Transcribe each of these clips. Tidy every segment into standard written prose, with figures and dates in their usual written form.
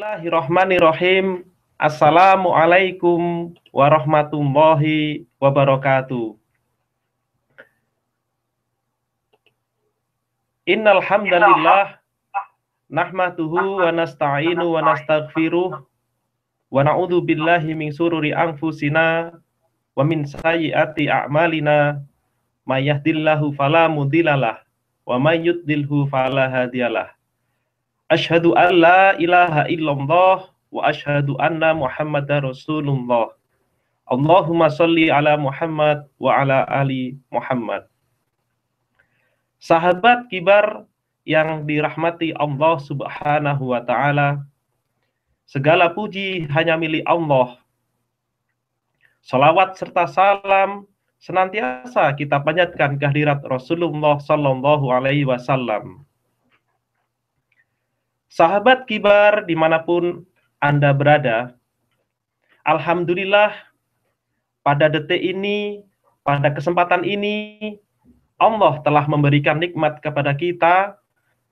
Bismillahirrahmanirrahim. Assalamualaikum warahmatullahi wabarakatuh. Innal hamdalillah nahmaduhu wa nasta'inu wa nastaghfiruh wa na'udzu billahi min sururi anfusina wa min sayyiati a'malina may yahdihillahu fala mudhillalah wa may yudlilhu fala hadiyalah. Asyhadu an la ilaha illallah wa asyhadu anna Muhammadar Rasulullah. Allahumma sholli ala Muhammad wa ala ali Muhammad. Sahabat kibar yang dirahmati Allah Subhanahu wa taala, segala puji hanya milik Allah. Salawat serta salam senantiasa kita panjatkan kehadirat Rasulullah sallallahu alaihi wasallam. Sahabat kibar dimanapun Anda berada, alhamdulillah pada detik ini, pada kesempatan ini, Allah telah memberikan nikmat kepada kita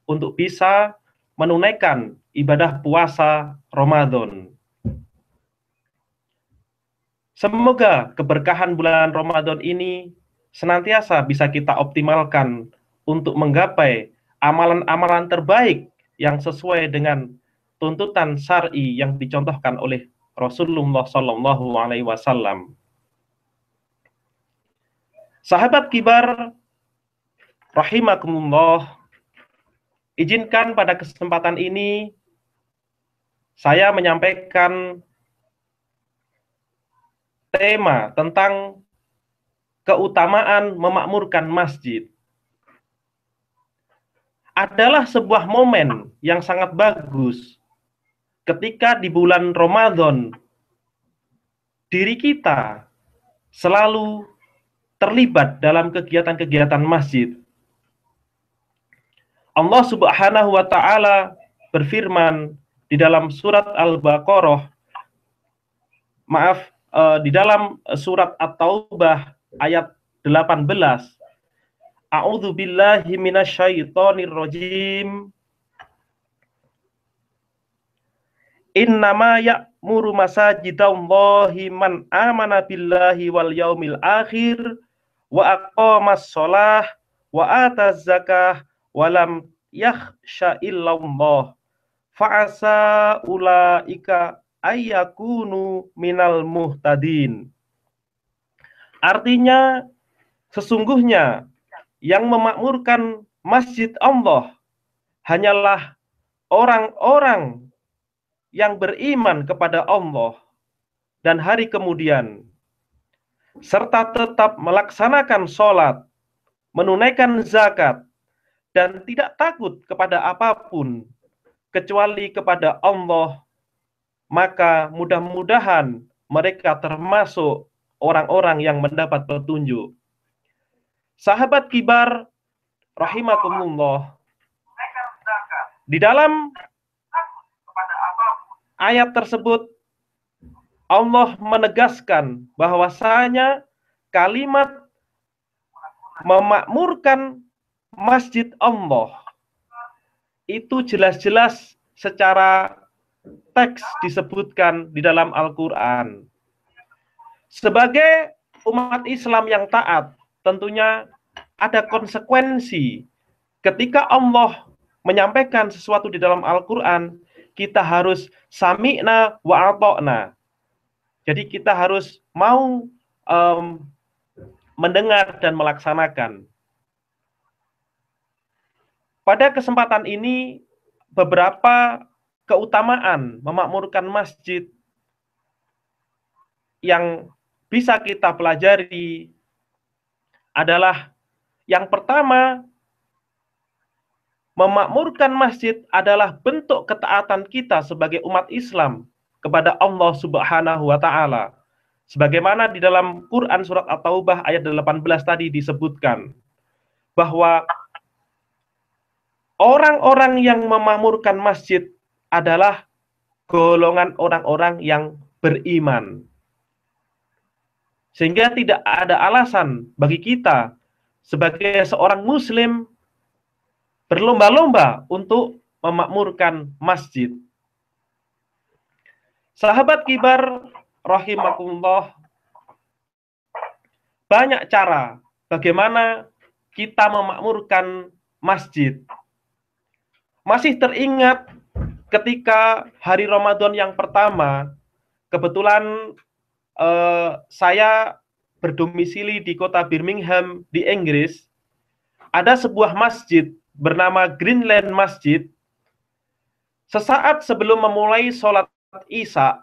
untuk bisa menunaikan ibadah puasa Ramadan. Semoga keberkahan bulan Ramadan ini senantiasa bisa kita optimalkan untuk menggapai amalan-amalan terbaik yang sesuai dengan tuntutan syar'i yang dicontohkan oleh Rasulullah Sallallahu Alaihi Wasallam. Sahabat kibar, rahimakumullah, izinkan pada kesempatan ini saya menyampaikan tema tentang keutamaan memakmurkan masjid. Adalah sebuah momen yang sangat bagus ketika di bulan Ramadan diri kita selalu terlibat dalam kegiatan-kegiatan masjid. Allah Subhanahu wa taala berfirman di dalam surat Al-Baqarah, di dalam surat At-Taubah ayat 18. A'udzu billahi minasyaitonir rajim. Innama ya'muru masajidallahi man amana billahi wal yaumil akhir wa aqamas shalah wa ataz zakah wa lam yakhsha illallah fa'asa ulaika ayyakunu minal muhtadin. Artinya, sesungguhnya yang memakmurkan masjid Allah hanyalah orang-orang yang beriman kepada Allah dan hari kemudian, serta tetap melaksanakan sholat, menunaikan zakat, dan tidak takut kepada apapun kecuali kepada Allah, maka mudah-mudahan mereka termasuk orang-orang yang mendapat petunjuk. Sahabat kibar rahimakumullah, di dalam ayat tersebut Allah menegaskan bahwasanya kalimat memakmurkan masjid Allah itu jelas-jelas secara teks disebutkan di dalam Al-Quran. Sebagai umat Islam yang taat, tentunya ada konsekuensi ketika Allah menyampaikan sesuatu di dalam Al-Quran, kita harus sami'na wa ata'na. Jadi kita harus mau mendengar dan melaksanakan. Pada kesempatan ini, beberapa keutamaan memakmurkan masjid yang bisa kita pelajari adalah yang pertama, memakmurkan masjid adalah bentuk ketaatan kita sebagai umat Islam kepada Allah Subhanahu wa taala. Sebagaimana di dalam Quran surat At-Taubah ayat 18 tadi disebutkan bahwa orang-orang yang memakmurkan masjid adalah golongan orang-orang yang beriman. Sehingga tidak ada alasan bagi kita sebagai seorang muslim berlomba-lomba untuk memakmurkan masjid. Sahabat kibar rahimakumullah, banyak cara bagaimana kita memakmurkan masjid. Masih teringat ketika hari Ramadan yang pertama, kebetulan saya berdomisili di kota Birmingham di Inggris. Ada sebuah masjid bernama Greenland Masjid. Sesaat sebelum memulai sholat Isya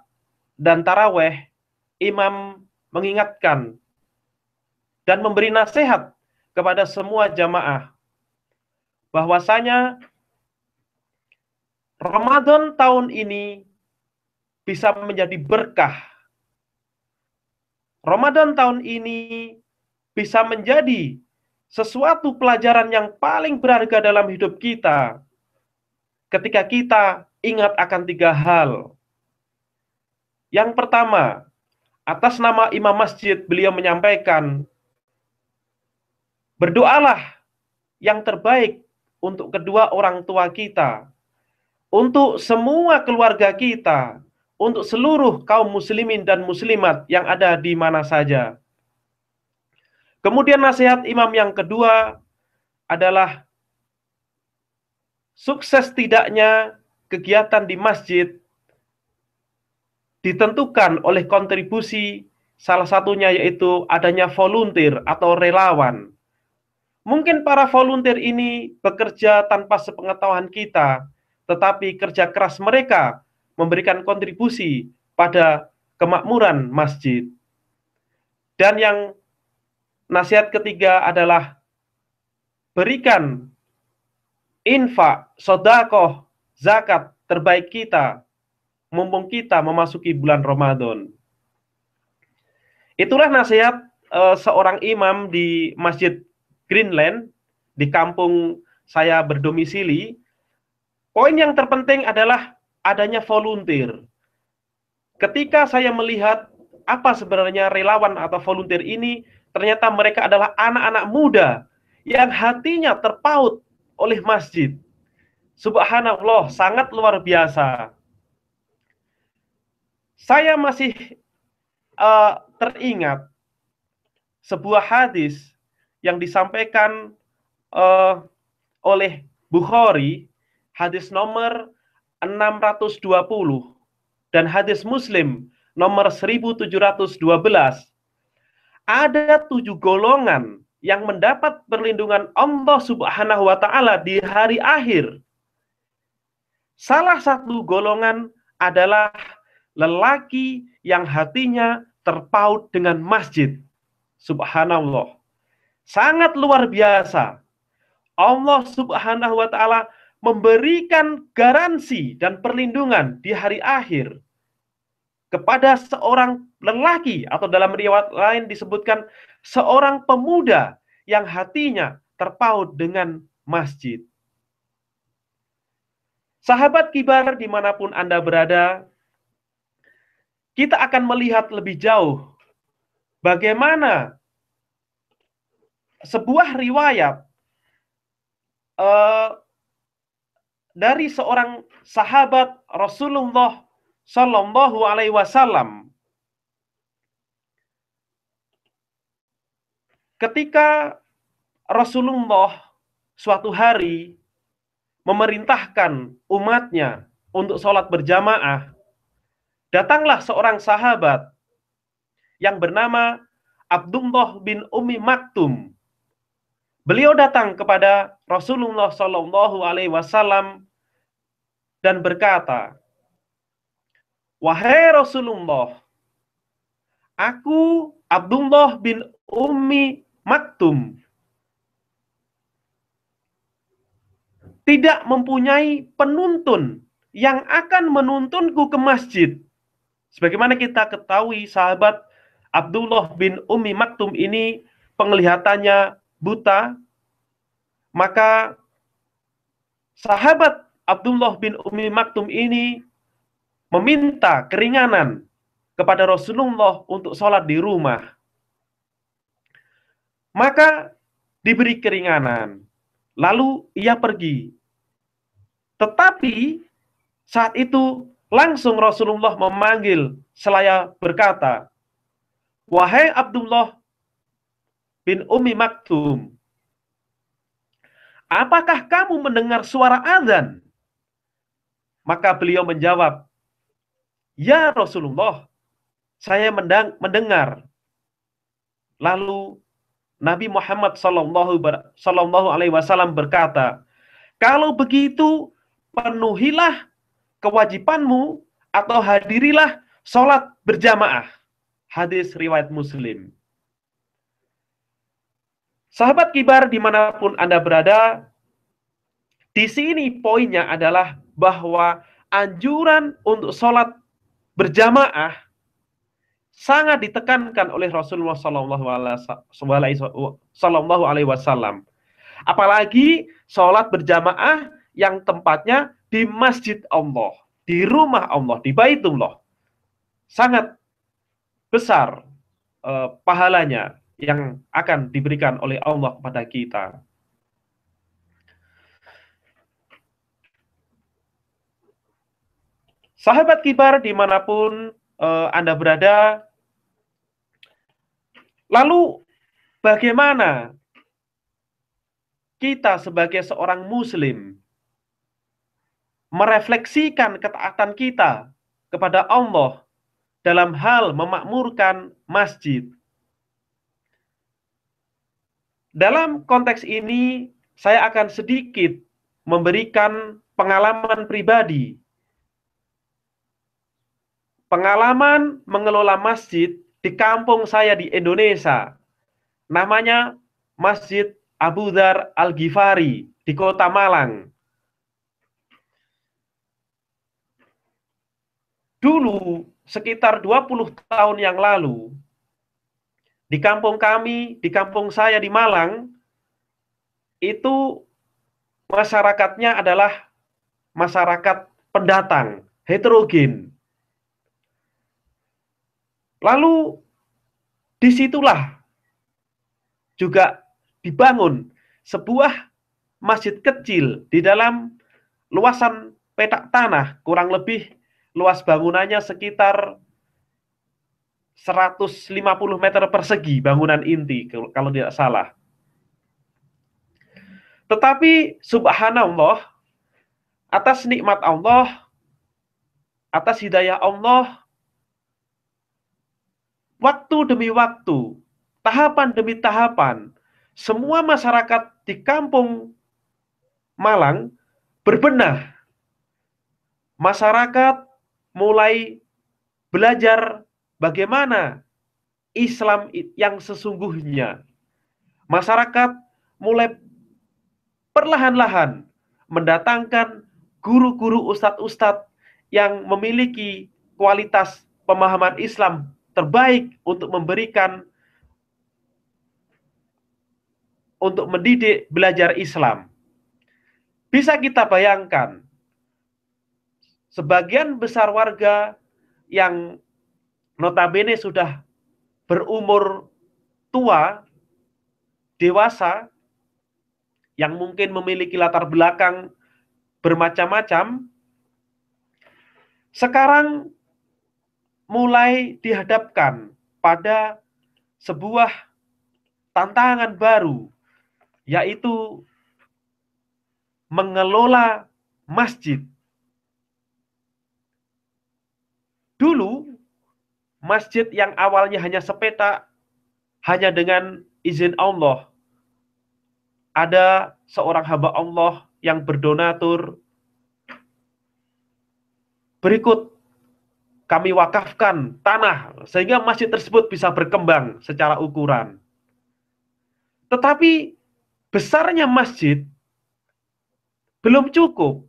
dan Taraweh, imam mengingatkan dan memberi nasihat kepada semua jamaah bahwasanya Ramadan tahun ini bisa menjadi berkah. Ramadan tahun ini bisa menjadi sesuatu pelajaran yang paling berharga dalam hidup kita ketika kita ingat akan 3 hal. Yang pertama, atas nama imam masjid beliau menyampaikan, berdoalah yang terbaik untuk kedua orang tua kita, untuk semua keluarga kita, untuk seluruh kaum muslimin dan muslimat yang ada di mana saja. Kemudian nasihat imam yang kedua adalah sukses tidaknya kegiatan di masjid ditentukan oleh kontribusi, salah satunya yaitu adanya volunteer atau relawan. Mungkin para volunteer ini bekerja tanpa sepengetahuan kita, tetapi kerja keras mereka memberikan kontribusi pada kemakmuran masjid. Dan yang nasihat ketiga adalah berikan infak, sedekah, zakat terbaik kita, mumpung kita memasuki bulan Ramadan. Itulah nasihat seorang imam di Masjid Greenland, di kampung saya berdomisili. Poin yang terpenting adalah adanya volunteer. Ketika saya melihat apa sebenarnya relawan atau volunteer ini, ternyata mereka adalah anak-anak muda yang hatinya terpaut oleh masjid. Subhanallah, sangat luar biasa. Saya masih teringat sebuah hadis yang disampaikan oleh Bukhari, hadis nomor 620 dan hadis Muslim nomor 1712. Ada 7 golongan yang mendapat perlindungan Allah Subhanahu wa taala di hari akhir. Salah satu golongan adalah lelaki yang hatinya terpaut dengan masjid. Subhanallah. Sangat luar biasa. Allah Subhanahu wa taala memberikan garansi dan perlindungan di hari akhir kepada seorang lelaki, atau dalam riwayat lain disebutkan seorang pemuda yang hatinya terpaut dengan masjid. Sahabat kibar dimanapun Anda berada, kita akan melihat lebih jauh bagaimana sebuah riwayat dari seorang sahabat Rasulullah Shallallahu Alaihi Wasallam. Ketika Rasulullah suatu hari memerintahkan umatnya untuk sholat berjamaah, datanglah seorang sahabat yang bernama Abdullah bin Ummi Maktum. Beliau datang kepada Rasulullah Shallallahu Alaihi Wasallam dan berkata, "Wahai Rasulullah, aku Abdullah bin Ummi Maktum tidak mempunyai penuntun yang akan menuntunku ke masjid." Sebagaimana kita ketahui, sahabat Abdullah bin Ummi Maktum ini penglihatannya buta, maka sahabat Abdullah bin Ummi Maktum ini meminta keringanan kepada Rasulullah untuk sholat di rumah. Maka diberi keringanan, lalu ia pergi. Tetapi saat itu Langsung Rasulullah memanggil seraya berkata, "Wahai Abdullah bin Ummi Maktum, apakah kamu mendengar suara azan?" Maka beliau menjawab, "Ya Rasulullah, saya mendengar." Lalu Nabi Muhammad Sallallahu Alaihi Wasallam berkata, "Kalau begitu, penuhilah kewajibanmu atau hadirilah sholat berjamaah." Hadis riwayat Muslim. Sahabat kibar dimanapun Anda berada, di sini poinnya adalah bahwa anjuran untuk sholat berjamaah sangat ditekankan oleh Rasulullah Sallallahu Alaihi Wasallam. Apalagi sholat berjamaah yang tempatnya di masjid Allah, di rumah Allah, di Baitullah. Sangat besar pahalanya yang akan diberikan oleh Allah kepada kita. Sahabat kibar dimanapun Anda berada, lalu bagaimana kita sebagai seorang muslim merefleksikan ketaatan kita kepada Allah dalam hal memakmurkan masjid? Dalam konteks ini, saya akan sedikit memberikan pengalaman pribadi. Pengalaman mengelola masjid di kampung saya di Indonesia. Namanya Masjid Abu Dzar Al-Ghifari di Kota Malang. Dulu, sekitar 20 tahun yang lalu, di kampung kami, di kampung saya di Malang, itu masyarakatnya adalah masyarakat pendatang, heterogen. Lalu disitulah juga dibangun sebuah masjid kecil di dalam luasan petak tanah, kurang lebih luas bangunannya sekitar 150 meter persegi bangunan inti, kalau tidak salah. Tetapi subhanallah, atas nikmat Allah, atas hidayah Allah, waktu demi waktu, tahapan demi tahapan, semua masyarakat di kampung Malang berbenah. Masyarakat mulai belajar bagaimana Islam yang sesungguhnya. Masyarakat mulai perlahan-lahan mendatangkan guru-guru ustadz-ustadz yang memiliki kualitas pemahaman Islam terbaik untuk mendidik belajar Islam. Bisa kita bayangkan, sebagian besar warga yang notabene sudah berumur tua, dewasa, yang mungkin memiliki latar belakang bermacam-macam, sekarang mulai dihadapkan pada sebuah tantangan baru, yaitu mengelola masjid. Dulu, masjid yang awalnya hanya sepetak, hanya dengan izin Allah, ada seorang hamba Allah yang berdonatur, berikut kami wakafkan tanah sehingga masjid tersebut bisa berkembang secara ukuran. Tetapi besarnya masjid belum cukup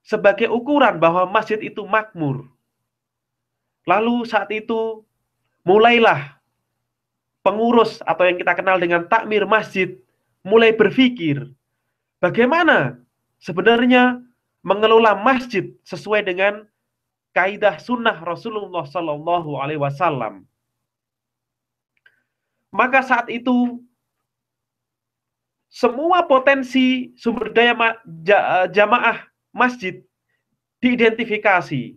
sebagai ukuran bahwa masjid itu makmur. Lalu saat itu mulailah pengurus atau yang kita kenal dengan takmir masjid mulai berpikir bagaimana sebenarnya mengelola masjid sesuai dengan kaidah sunnah Rasulullah Sallallahu Alaihi Wasallam. Maka saat itu semua potensi sumber daya jamaah masjid diidentifikasi.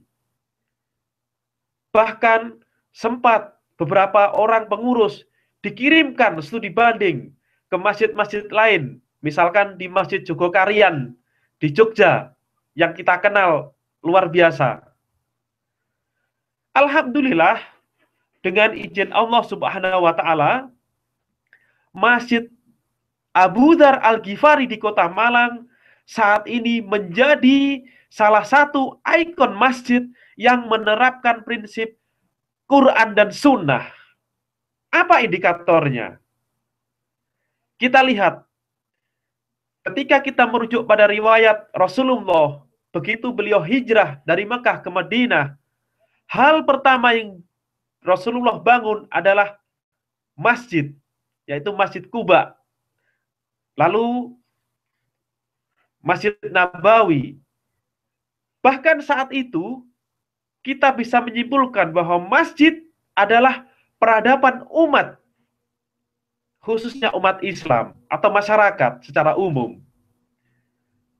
Bahkan sempat beberapa orang pengurus dikirimkan studi banding ke masjid-masjid lain, misalkan di Masjid Jogokarian di Jogja yang kita kenal luar biasa. Alhamdulillah, dengan izin Allah Subhanahu wa taala, Masjid Abu Dzar Al-Ghifari di Kota Malang saat ini menjadi salah satu ikon masjid yang menerapkan prinsip Quran dan Sunnah. Apa indikatornya? Kita lihat, ketika kita merujuk pada riwayat Rasulullah, begitu beliau hijrah dari Mekah ke Madinah, hal pertama yang Rasulullah bangun adalah masjid, yaitu Masjid Quba. Lalu Masjid Nabawi. Bahkan saat itu, kita bisa menyimpulkan bahwa masjid adalah peradaban umat, khususnya umat Islam atau masyarakat secara umum.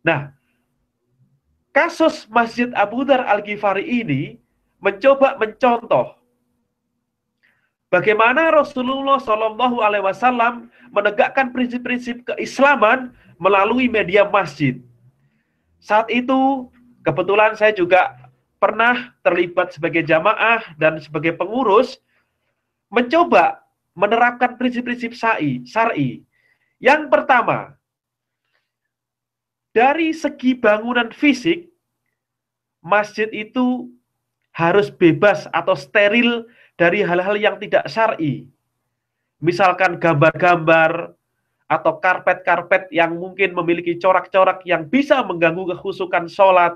Nah, kasus Masjid Abu Dzar Al-Ghifari ini mencoba mencontoh bagaimana Rasulullah Shallallahu Alaihi Wasallam menegakkan prinsip-prinsip keislaman melalui media masjid. Saat itu, kebetulan saya juga pernah terlibat sebagai jamaah dan sebagai pengurus, mencoba menerapkan prinsip-prinsip syar'i. Yang pertama, dari segi bangunan fisik, masjid itu harus bebas atau steril dari hal-hal yang tidak syar'i. Misalkan gambar-gambar atau karpet-karpet yang mungkin memiliki corak-corak yang bisa mengganggu kekhusyukan sholat,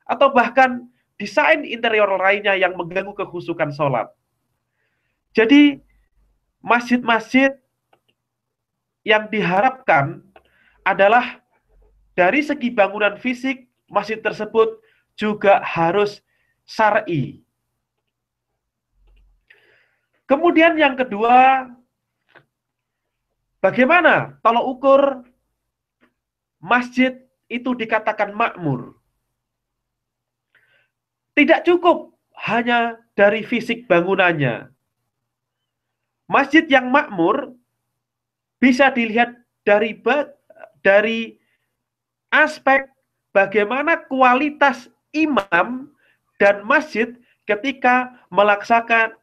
atau bahkan desain interior lainnya yang mengganggu kekhusyukan sholat. Jadi, masjid-masjid yang diharapkan adalah dari segi bangunan fisik, masjid tersebut juga harus syar'i. Kemudian yang kedua, bagaimana tolak ukur masjid itu dikatakan makmur? Tidak cukup hanya dari fisik bangunannya. Masjid yang makmur bisa dilihat dari aspek bagaimana kualitas imam dan masjid ketika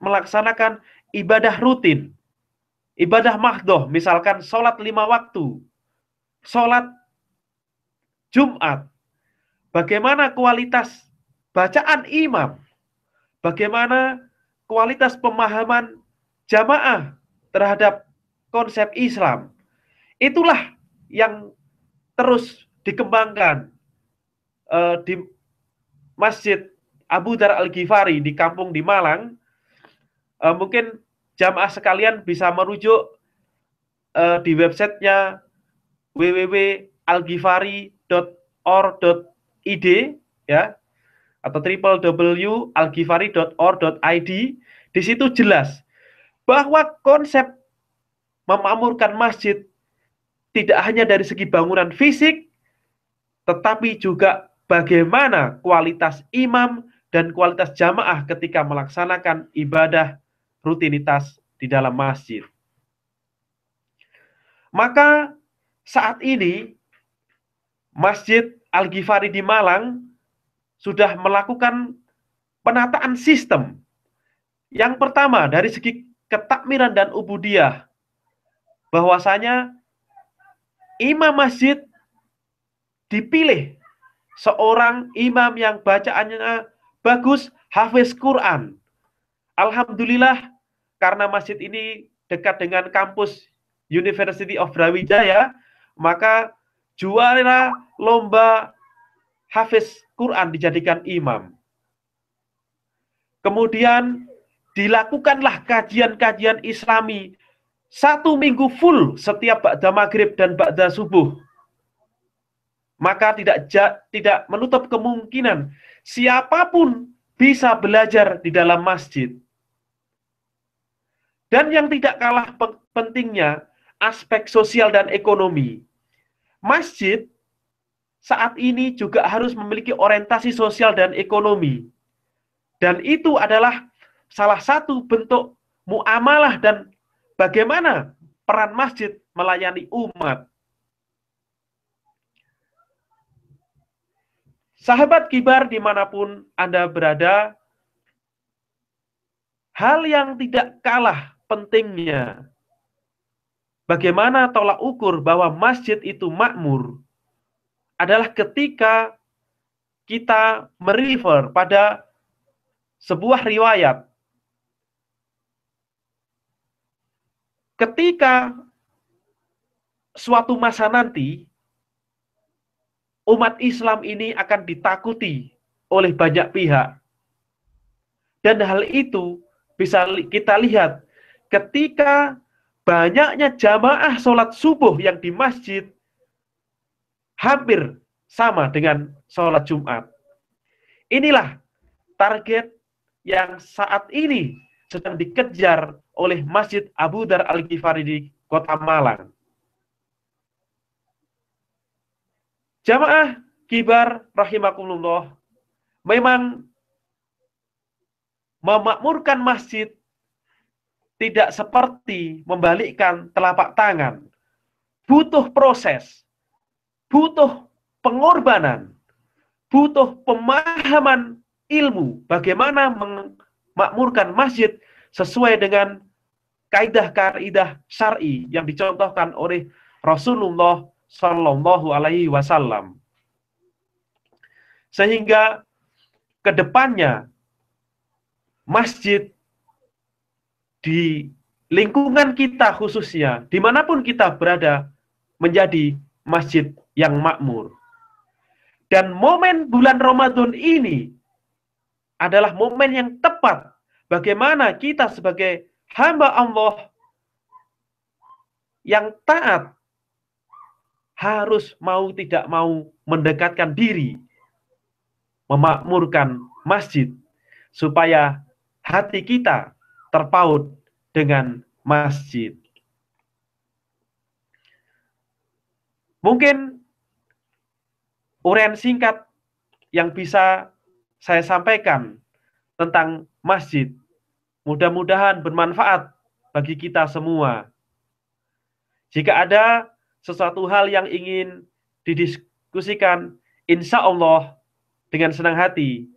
melaksanakan ibadah rutin, ibadah mahdoh, misalkan sholat 5 waktu, sholat Jumat, bagaimana kualitas bacaan imam, bagaimana kualitas pemahaman jamaah terhadap konsep Islam. Itulah yang terus dikembangkan di Masjid Abu Dzar Al-Ghifari di kampung di Malang. Mungkin jamaah sekalian bisa merujuk di websitenya www.alghifari.or.id ya, atau www.alghifari.or.id. Di situ jelas bahwa konsep memakmurkan masjid tidak hanya dari segi bangunan fisik, tetapi juga bagaimana kualitas imam dan kualitas jamaah ketika melaksanakan ibadah rutinitas di dalam masjid. Maka saat ini Masjid Al-Ghifari di Malang sudah melakukan penataan sistem. Yang pertama dari segi ketakmiran dan ubudiyah, bahwasanya imam masjid dipilih seorang imam yang bacaannya bagus, hafiz Quran. Alhamdulillah, karena masjid ini dekat dengan kampus University of Brawijaya, maka juara lomba hafiz Quran dijadikan imam. Kemudian dilakukanlah kajian-kajian Islami 1 minggu full setiap ba'da maghrib dan ba'da subuh. Maka tidak menutup kemungkinan siapapun bisa belajar di dalam masjid. Dan yang tidak kalah pentingnya, aspek sosial dan ekonomi. Masjid saat ini juga harus memiliki orientasi sosial dan ekonomi. Dan itu adalah salah satu bentuk muamalah dan bagaimana peran masjid melayani umat. Sahabat kibar dimanapun Anda berada, hal yang tidak kalah pentingnya, bagaimana tolak ukur bahwa masjid itu makmur, adalah ketika kita merefer pada sebuah riwayat. Ketika suatu masa nanti, umat Islam ini akan ditakuti oleh banyak pihak. Dan hal itu bisa kita lihat ketika banyaknya jamaah sholat subuh yang di masjid hampir sama dengan sholat Jumat. Inilah target yang saat ini sedang dikejar oleh Masjid Abu Dzar Al-Ghifari di Kota Malang. Jamaah kibar rahimakumullah, memang memakmurkan masjid tidak seperti membalikkan telapak tangan. Butuh proses, butuh pengorbanan, butuh pemahaman ilmu bagaimana memakmurkan masjid sesuai dengan kaidah-kaidah syar'i yang dicontohkan oleh Rasulullah Shallallahu Alaihi Wasallam. Sehingga kedepannya masjid di lingkungan kita khususnya, dimanapun kita berada, menjadi masjid yang makmur. Dan momen bulan Ramadan ini adalah momen yang tepat bagaimana kita sebagai hamba Allah yang taat harus mau tidak mau mendekatkan diri, memakmurkan masjid, supaya hati kita terpaut dengan masjid. Mungkin uraian singkat yang bisa saya sampaikan tentang masjid, mudah-mudahan bermanfaat bagi kita semua. Jika ada sesuatu hal yang ingin didiskusikan, insya Allah dengan senang hati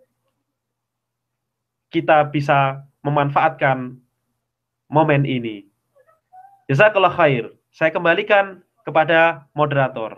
kita bisa memanfaatkan momen ini. Jazakallah khair. Saya kembalikan kepada moderator.